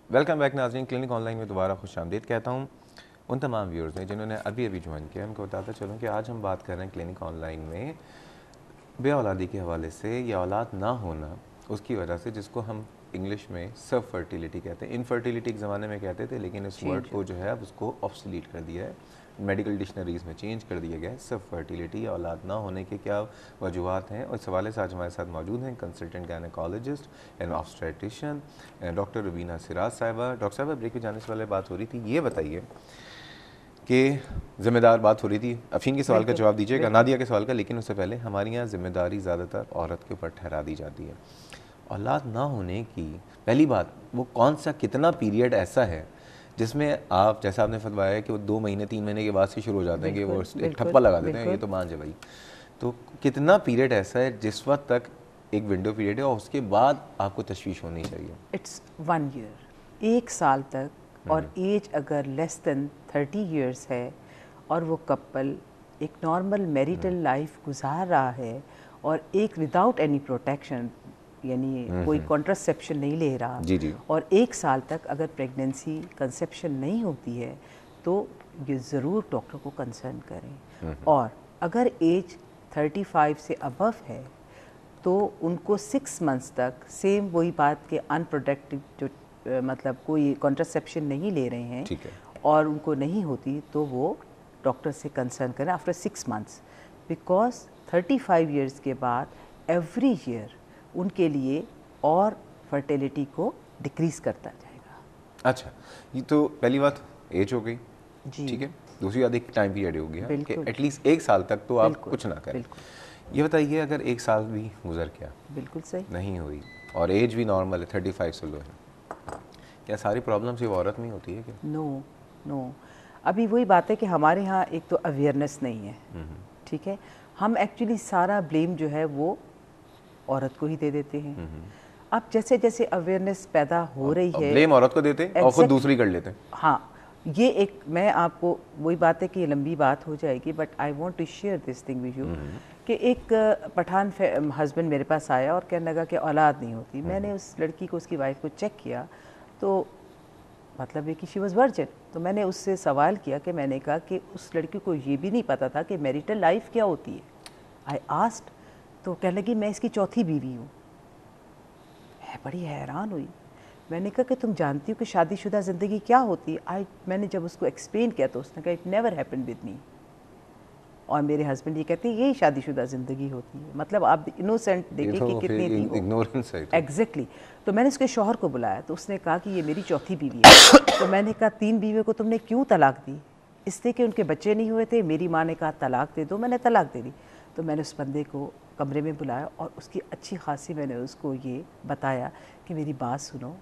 Welcome back नाज़रीन। Clinic online में दोबारा खुशामदीद कहता हूँ उन तमाम व्यूअर्स ने जिन्होंने अभी अभी ज्वाइन किया। उनको बताता चलूँ कि आज हम बात कर रहे हैं क्लिनिक ऑनलाइन में बे औलादी के हवाले से, या औलाद ना होना उसकी वजह से, जिसको हम इंग्लिश में सब फर्टिलिटी कहते हैं। इनफर्टिलिटी एक ज़माने में कहते थे, लेकिन इस वर्ड को जो है अब उसको ऑब्सोलीट कर दिया है, मेडिकल डिक्शनरीज़ में चेंज कर दिया गया है। सब फर्टिलिटी या औलाद ना होने के क्या वजूहत हैं, और इस हवाले से आज हमारे साथ मौजूद हैं consultant gynaecologist and obstetrician doctor Rubina Siraj साहिबा। डॉक्टर साहिबा, ब्रेक में जाने से पहले बात हो रही थी, ये बताइए कि ज़िम्मेदार बात हो रही थी, अफीन के सवाल का जवाब दीजिएगा, नादिया के सवाल का, लेकिन उससे पहले हमारे यहाँ ज़िम्मेदारी ज़्यादातर औरत के ऊपर ठहरा दी जाती है। औलाद ना होने की पहली बात, वो कौन सा कितना पीरियड ऐसा है जिसमें आप, जैसा आपने फरमाया कि वो 2 महीने 3 महीने के बाद से शुरू हो जाते हैं कि वो एक ठप्पा लगा देते हैं, ये तो मान जाए भाई, तो कितना पीरियड ऐसा है जिस वक्त तक एक विंडो पीरियड है और उसके बाद आपको तशवीश होनी चाहिए? इट्स 1 ईयर, 1 साल तक। और एज अगर लेस देन 30 इयर्स है और वो कपल एक नॉर्मल मैरिटल लाइफ गुजार रहा है और एक विदाउट एनी प्रोटेक्शन, यानी कोई कॉन्ट्रासेप्शन नहीं ले रहा, जी। और 1 साल तक अगर प्रेगनेंसी कंसेप्शन नहीं होती है तो ये ज़रूर डॉक्टर को कंसर्न करें। और अगर एज 35 से अबव है तो उनको 6 मंथ्स तक सेम वही बात के अनप्रोडक्टिव जो मतलब कोई कॉन्ट्रासेप्शन नहीं ले रहे हैं, ठीक है, और उनको नहीं होती तो वो डॉक्टर से कंसर्न करें आफ्टर 6 मंथ्स, बिकॉज 35 इयर्स के बाद एवरी ईयर उनके लिए और फर्टिलिटी को डिक्रीज़ करता जाएगा। अच्छा, ये तो पहली बात एज हो गई जी, ठीक है। दूसरी बात एक टाइम पीरियड हो गया कि बिल्कुल, एटलीस्ट 1 साल तक तो आप बिल्कुल, कुछ ना करें। बिल्कुल, ये बताइए, अगर 1 साल भी गुजर गया, बिल्कुल सही, नहीं हुई, और एज भी नॉर्मल है, 35 से लो है, क्या सारी प्रॉब्लम सिर्फ औरत में ही होती है क्या? नो नो, अभी वही बात है कि हमारे यहाँ एक तो अवेयरनेस नहीं है, ठीक है। हम एक्चुअली सारा ब्लेम जो है वो औरत को ही दे देते हैं। अब जैसे जैसे अवेयरनेस पैदा हो रही है, ब्लेम औरत को देते हैं और खुद दूसरी कर लेते हैं। हाँ, ये एक, मैं आपको वही बात है कि ये लंबी बात हो जाएगी, but I want to share this thing with you कि एक पठान हस्बैंड मेरे पास आया और कहने लगा कि औलाद नहीं होती। मैंने उस लड़की को, उसकी वाइफ को चेक किया तो मतलब है कि शी वॉज वर्जिन। तो मैंने उससे सवाल किया कि मैंने कहा कि उस लड़की को ये भी नहीं पता था कि मैरिटल लाइफ क्या होती है। आई आस्क्ड, तो कहने लगी मैं इसकी चौथी बीवी हूँ। मैं बड़ी हैरान हुई। मैंने कहा कि तुम जानती हो कि शादीशुदा ज़िंदगी क्या होती है? मैंने जब उसको एक्सप्लेन किया तो उसने कहा it never happened with me. और मेरे हस्बैंड ये कहते हैं यही शादीशुदा ज़िंदगी होती है। मतलब आप इनोसेंट देखिए कि कितनी थी वो, इग्नोरेंस है। एग्जैक्टली। तो मैंने उसके शौहर को बुलाया तो उसने कहा कि ये मेरी चौथी बीवी है। तो मैंने कहा 3 बीवियों को तुमने क्यों तलाक दी? इसलिए कि उनके बच्चे नहीं हुए थे। मेरी माँ ने कहा तलाक दे दो, मैंने तलाक दे दी। तो मैंने उस बंदे को कमरे में बुलाया और उसकी अच्छी खासी मैंने उसको ये बताया कि मेरी बात सुनो,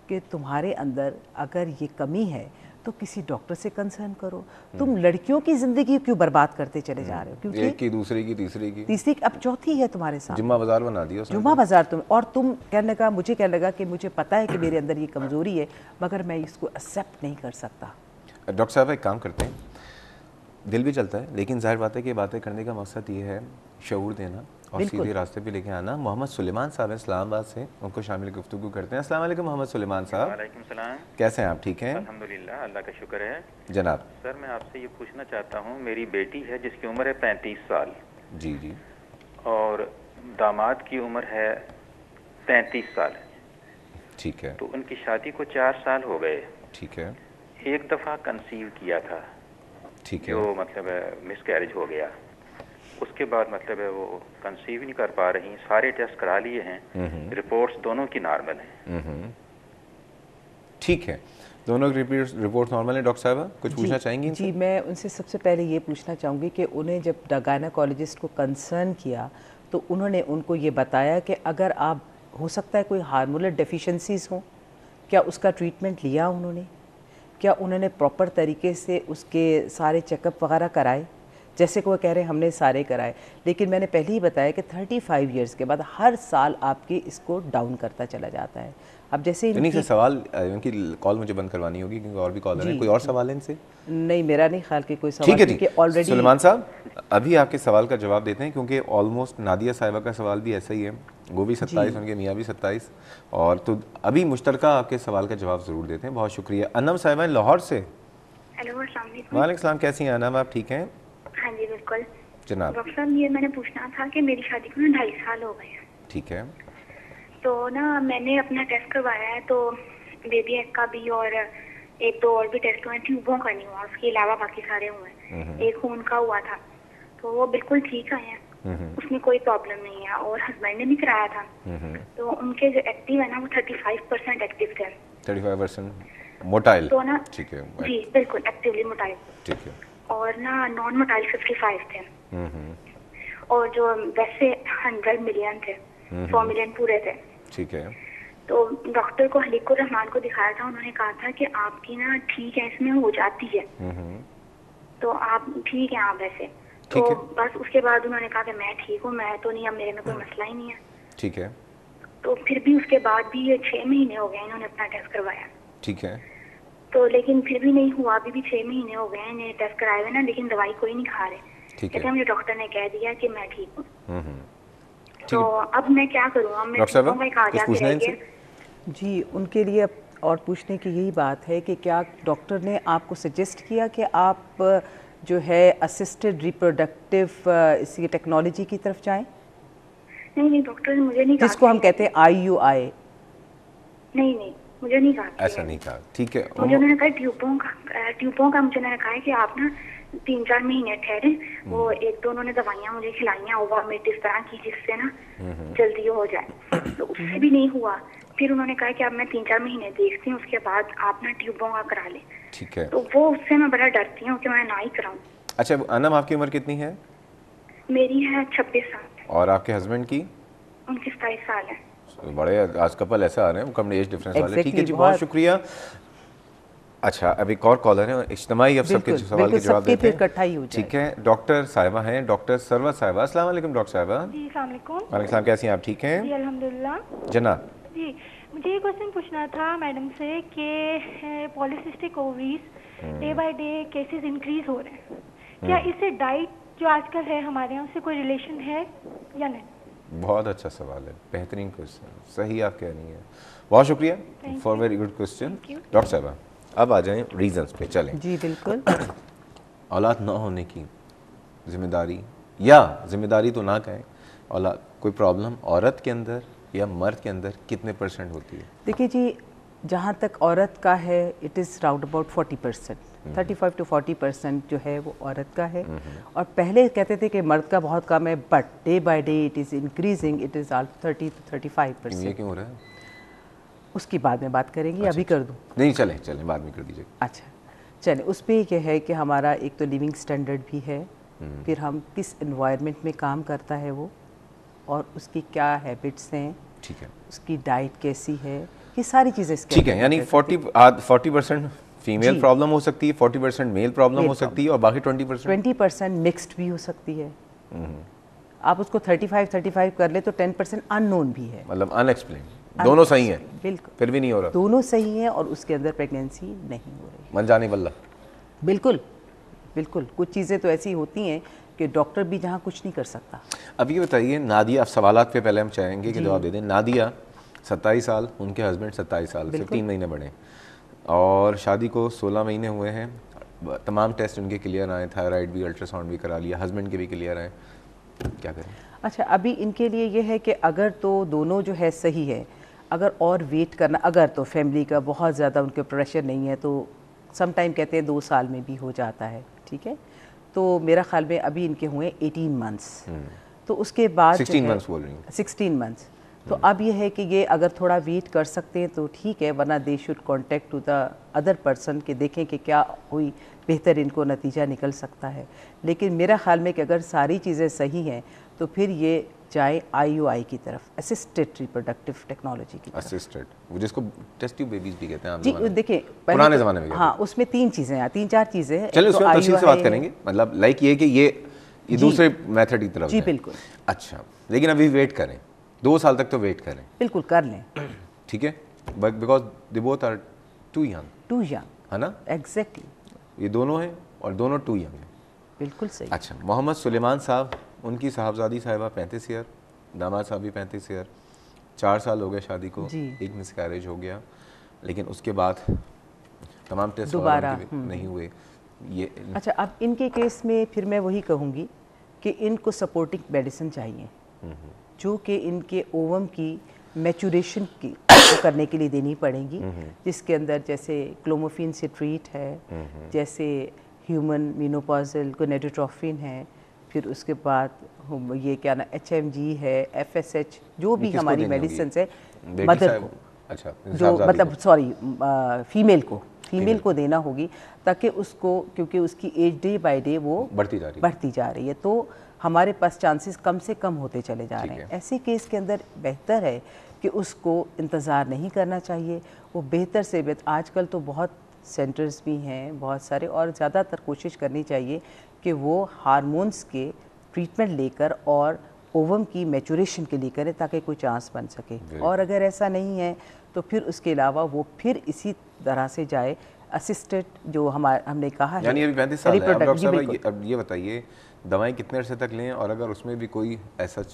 कि तुम्हारे अंदर अगर ये कमी है तो किसी डॉक्टर से कंसर्न करो। तुम लड़कियों की ज़िंदगी क्यों बर्बाद करते चले जा रहे हो? क्योंकि एक की, दूसरी की, तीसरी की, अब चौथी है तुम्हारे साथ, जुम्मा बाजार बना दिया उसने। जुम्मा बाजार तुम, और तुम कहने लगा, मुझे कहने लगा कि मुझे पता है कि मेरे अंदर ये कमज़ोरी है मगर मैं इसको एक्सेप्ट नहीं कर सकता। डॉक्टर साहब एक काम करते हैं, दिल भी चलता है, लेकिन जाहिर बात है कि बातें करने का मकसद ये है शऊर देना और सीधे रास्ते पे लेके आना। मोहम्मद सुलेमान साहब हैं इस्लामाबाद से, उनको शामिल गुफ्तगू करते हैं। अस्सलाम वालेकुम मोहम्मद सुलेमान साहब। वालेकुम सलाम। कैसे हैं आप? ठीक हैं अल्हम्दुलिल्लाह, अल्लाह का शुक्र है जनाब। सर, मैं आपसे ये पूछना चाहता हूँ, मेरी बेटी है जिसकी उम्र है 35 साल जी, और दामाद की उम्र है 33 साल। ठीक है, तो उनकी शादी को 4 साल हो गए। ठीक है, एक दफ़ा कंसीव किया था, ठीक है, जो मतलब मिसकैरेज हो गया। उसके बाद मतलब है वो कंसीव नहीं कर पा रही। सारे टेस्ट करा लिए हैं, रिपोर्ट्स दोनों की नॉर्मल हैं। ठीक है, दोनों की रिपोर्ट नॉर्मल है। डॉक्टर साहबा कुछ पूछना चाहेंगी इनसे? जी, मैं उनसे सबसे पहले ये पूछना चाहूँगी कि उन्हें जब गायनेकोलॉजिस्ट को कंसर्न किया तो उन्होंने उनको ये बताया कि अगर आप, हो सकता है कोई हार्मोनल डेफिशिएंसीज हों, क्या उसका ट्रीटमेंट लिया उन्होंने? क्या उन्होंने प्रॉपर तरीके से उसके सारे चेकअप वगैरह कराए? जैसे को वो कह रहे हैं हमने सारे कराए, लेकिन मैंने पहले ही बताया कि 35 इयर्स के बाद हर साल आपके इसको डाउन करता चला जाता है। अब जैसे इन्हीं से सवाल, इनकी कॉल मुझे बंद करवानी होगी क्योंकि और भी कॉलर हैं। कोई और सवाल है इनसे? नहीं, मेरा नहीं ख्याल कि कोई सवाल। ठीक है जी, ऑलरेडी सुलेमान साहब अभी आपके सवाल का जवाब देते हैं क्योंकि ऑलमोस्ट नादिया साहिबा का सवाल भी ऐसा ही है, वो भी 27, उनके मियाँ भी 27, और तो अभी मुश्तरका आपके सवाल का जवाब ज़रूर देते हैं। बहुत शुक्रिया। अनम साहिबा लाहौर से। हेलो, अस्सलाम वालेकुम। वालेकुम सलाम, कैसी हैं अनम, आप ठीक हैं? हाँ जी बिल्कुल जनाब। डॉक्टर साहब, ये मैंने पूछना था कि मेरी शादी को ना 2.5 साल हो गए हैं। ठीक है। तो ना मैंने अपना टेस्ट करवाया है, तो बेबी एग का भी और एक दो और भी टेस्ट हुए, ट्यूबों का नहीं हुआ, उसके अलावा बाकी सारे हुए हैं। एक खून का हुआ था तो वो बिल्कुल ठीक आए हैं, उसमें कोई प्रॉब्लम नहीं है, और हस्बैंड ने भी कराया था तो उनके जो एक्टिव है ना वो 35% एक्टिव थे। 35% मोटाइल? तो ना ठीक है जी बिल्कुल एक्टिवली मोटाइल। ठीक है। और ना नॉन मोटाइल 55 थे, और जो वैसे 100 मिलियन थे, 100 मिलियन पूरे थे। ठीक है। तो डॉक्टर को हलीकुर रहमान को दिखाया था, उन्होंने कहा था कि आपकी ना ठीक है, इसमें हो जाती है, तो आप ठीक है आप ऐसे। तो बस उसके बाद उन्होंने कहा कि मैं ठीक हूँ, मैं तो नहीं, अब मेरे में कोई मसला ही नहीं है। ठीक है। तो फिर भी उसके बाद भी ये 6 महीने हो गए इन्होंने अपना टेस्ट करवाया। ठीक है। तो लेकिन फिर भी नहीं हुआ, अभी भी 6 महीने हो गए हैं टेस्ट कराए हुए ना, लेकिन दवाई कोई नहीं खा रहे। कहते मुझे डॉक्टर ने कह दिया कि मैं ठीक हूँ। तो अब मैं क्या करूँ? अब मैं पूछना है जी, उनके लिए अब और पूछने की यही बात है कि क्या डॉक्टर ने आपको सजेस्ट किया कि आप जो है असिस्टेड रिप्रोडक्टिव इसी टेक्नोलॉजी की तरफ जाएं? नहीं, डॉक्टर ने मुझे नहीं कहा, जिसको हम कहते हैं IUI। नहीं, मुझे नहीं कहा, ऐसा नहीं कहा। ठीक है। मुझे उन्होंने कहा ट्यूबों का मुझे उन्होंने कहा है कि आप ना 3-4 महीने ठहरे, वो एक दो उन्होंने दवाइयाँ मुझे खिलाई हैं ओवामेट इस तरह की, जिससे ना जल्दी हो जाए। तो उससे भी नहीं हुआ, फिर उन्होंने कहा कि अब मैं 3-4 महीने देखती हूँ, उसके बाद आप ना ट्यूबों का करा लें। ठीक है। तो वो उससे मैं बड़ा डरती हूँ कि मैं ना ही कराऊँ। अच्छा अनम, आपकी उम्र कितनी है? मेरी है 26 साल। और आपके हस्बैंड की? उनकी 27 साल है। बड़े आज कपल ऐसा आ रहे हैं कम एज डिफरेंस वाले। ठीक है जी, बहुत शुक्रिया। अच्छा, अब एक और कॉलर है, इज्तिमाई अब सबके सवाल के जवाब देते हैं। ठीक है, डॉक्टर साहिबा हैं, डॉक्टर सरवत साहिबा। अस्सलाम वालेकुम डॉक्टर साहिबा। जी अस्सलाम वालेकुम। वालेकुम सलाम, कैसी हैं आप? ठीक हैं जी अल्हम्दुलिल्लाह। जनाब जी, मुझे ये क्वेश्चन पूछना था मैडम से कि polycystic ovaries day by day cases increase हो रहे हैं, क्या इससे डाइट जो आजकल है हमारे यहाँ उससे कोई रिलेशन है या नहीं? बहुत अच्छा सवाल है, बेहतरीन क्वेश्चन, सही आप कह रही हैं। बहुत शुक्रिया for very good question doctor साहिबा। अब आ जाएं रीजंस पे, चलें। जी बिल्कुल। औलाद ना होने की जिम्मेदारी, या जिम्मेदारी तो ना कहें, औलाद कोई प्रॉब्लम औरत के अंदर या मर्द के अंदर कितने % होती है? देखिए जी, जहाँ तक औरत का है it is round about 40%, 35 to 40% जो है वो औरत का है। और पहले कहते थे कि मर्द का बहुत कम है, but day by day it is increasing, it is 30 to 35%। ये क्यों हो रहा है? उसकी बाद में बात करेंगे। अभी कर दूं? नहीं, चलें बाद में कर दीजिए। अच्छा चलें, उस पर यह है कि हमारा एक तो लिविंग स्टैंडर्ड भी है, फिर हम किस एनवायरनमेंट में काम करता है वो, और उसकी क्या हैबिट्स हैं, ठीक है, उसकी डाइट कैसी है, ये सारी चीज़ें। ठीक है, यानी 40% फीमेल प्रॉब्लम हो सकती है, 40% मेल प्रॉब्लम हो सकती है, और बाकी 20% मिक्स्ड भी हो सकती है। आप उसको 35 कर ले तो 10% अननोन भी है, मतलब अनएक्सप्लेन। दोनों सही हैं, बिल्कुल, फिर भी नहीं हो रहा। दोनों सही हैं और उसके अंदर प्रेगनेंसी नहीं हो रही। मन जाने वल्ला। बिल्कुल बिल्कुल, कुछ चीज़ें तो ऐसी होती हैं कि डॉक्टर भी जहाँ कुछ नहीं कर सकता। अब ये बताइए नादिया, आप सवालात पे पहले हम चाहेंगे कि जवाब दे दें। नादिया 27 साल, उनके हस्बैंड 27 साल से 3 महीने बड़े, और शादी को 16 महीने हुए हैं। तमाम टेस्ट उनके क्लियर आए, थायराइड भी, अल्ट्रासाउंड भी करा लिया, हस्बैंड के भी क्लियर आए, क्या करें? अच्छा, अभी इनके लिए ये है कि अगर तो दोनों जो है सही है, अगर और वेट करना, अगर तो फैमिली का बहुत ज़्यादा उनके प्रेशर नहीं है तो सम टाइम कहते हैं 2 साल में भी हो जाता है, ठीक है। तो मेरा ख्याल में अभी इनके हुए 18 मंथ्स, तो उसके बाद 16 मंथ्स बोल रही हैं। 16 मंथ्स। तो अब ये है कि ये अगर थोड़ा वेट कर सकते हैं तो ठीक है, वरना they should contact to the other person कि देखें कि क्या हुई, बेहतर इनको नतीजा निकल सकता है। लेकिन मेरा ख्याल में कि अगर सारी चीज़ें सही हैं तो फिर ये जाए IUI की तरफ, असिस्टेड रिप्रोडक्टिव टेक्नोलॉजी की तरफ। असिस्टेड, वो जिसको टेस्ट ट्यूब बेबीज भी कहते हैं जी, देखिए पुराने ज़माने में। हाँ, उसमें 3 चीज़ें हैं, 3-4 चीज़ें हैं। चलिए उसमें तफसील से बात करेंगे। मतलब लाइक ये कि ये ये दूसरे मेथड की तरफ जी है। बिल्कुल। अच्छा, लेकिन अभी वेट करें, 2 साल तक तो वेट करें। बिल्कुल कर लें। ठीक है, but because they both are too young, है ना? एग्जैक्टली। ये दोनों हैं और दोनों टू यंग हैं। बिल्कुल सही। अच्छा, मोहम्मद सुलेमान साहब, उनकी साहबजादी साहिबा 35 ईयर, दामाद साहब भी 35 ईयर, 4 साल हो गए शादी को, एक मिसकैरेज हो गया, लेकिन उसके बाद तमाम टेस्ट दोबारा नहीं हुए ये। अच्छा, अब इनके केस में फिर मैं वही कहूँगी कि इनको सपोर्टिंग मेडिसिन चाहिए जो कि इनके ओवम की मैचुरेशन की को करने के लिए देनी पड़ेंगी, जिसके अंदर जैसे क्लोमोफिन से ट्रीट है, जैसे ह्यूमन मीनोपॉजल गोनेडोट्रोफिन है, फिर उसके बाद ये क्या ना HMG है, FSH, जो भी हमारी मेडिसिन है मदर को, अच्छा, जो मतलब सॉरी फीमेल को देना होगी, ताकि उसको, क्योंकि उसकी एज डे बाय डे वो बढ़ती जा रही है, तो हमारे पास चांसेस कम से कम होते चले जा रहे हैं। ऐसे केस के अंदर बेहतर है कि उसको इंतज़ार नहीं करना चाहिए, वो बेहतर से बेहतर, आजकल तो बहुत सेंटर्स भी हैं बहुत सारे, और ज़्यादातर कोशिश करनी चाहिए कि वो हार्मोन्स के ट्रीटमेंट लेकर और ओवम की मैचुरेशन के लिए करें ताकि कोई चांस बन सके। और अगर ऐसा नहीं है तो फिर उसके अलावा वो फिर इसी तरह से जाए असिस्टेड, जो हमने कहा है, यानी अभी 35 साल है। अब डॉक्टर साहब अब ये बताइए, दवाएं कितने अरसे तक लें, और अगर उसमें भी कोई ऐसा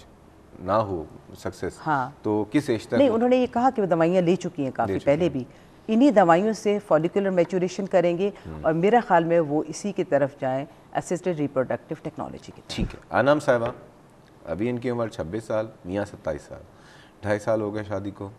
ना हो सक्सेस, हाँ, तो किस एज तक? नहीं, उन्होंने ये कहा कि वो दवाइयाँ ले चुकी हैं काफ़ी पहले भी, इन्हीं दवाइयों से फॉलिकुलर मैचुरेशन करेंगे, और मेरा ख्याल में वो इसी की तरफ जाएं, असिस्टेड रिप्रोडक्टिव टेक्नोलॉजी की। ठीक है। आनाम साहिबा, अभी इनकी उम्र 26 साल, मियाँ 27 साल, 2.5 साल हो गए शादी को।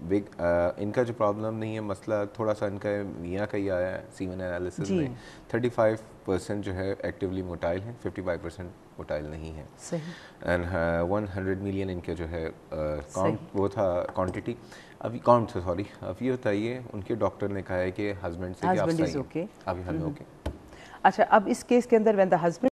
इनका जो प्रॉब्लम नहीं है, मसला थोड़ा सा इनका मियाँ का ही आया है सीमेन एनालिसिस में। 35% जो है एक्टिवली मोटाइल है, 55% मोटाइल नहीं है। सही। एंड 100 मिलियन इनके जो है काउंट, वो था क्वांटिटी, अभी काउंट से सॉरी। अब ये बताइए, उनके डॉक्टर ने कहा है कि हस्बैंड से कि आप सही हैं, अभी हमें ओके। अच्छा, अब इस केस के अंदर व्हेन द हस्बैंड